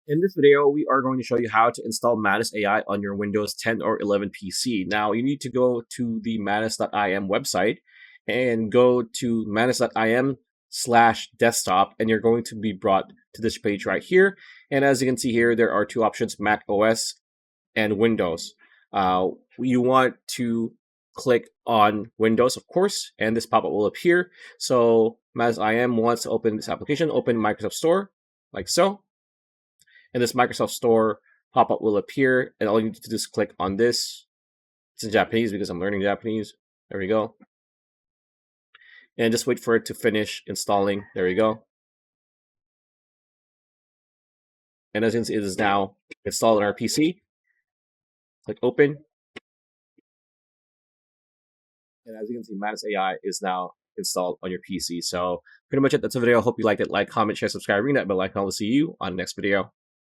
In this video, we are going to show you how to install Manus AI on your Windows 10 or 11 PC. Now, you need to go to the manus.im website and go to manus.im/desktop, and you're going to be brought to this page right here. And as you can see here, there are two options, Mac OS and Windows. You want to click on Windows, of course, and this pop-up will appear. So Manus IM wants to open this application, open Microsoft Store, like so. And this Microsoft Store pop-up will appear, and all you need to do is click on this. It's in Japanese because I'm learning Japanese. There we go. And just wait for it to finish installing. There we go. And as you can see, it is now installed on our PC. Click open. And as you can see, Manus AI is now installed on your PC. So pretty much it. That's the video. I hope you liked it. Like, comment, share, subscribe, ring that bell icon. We'll see you on the next video.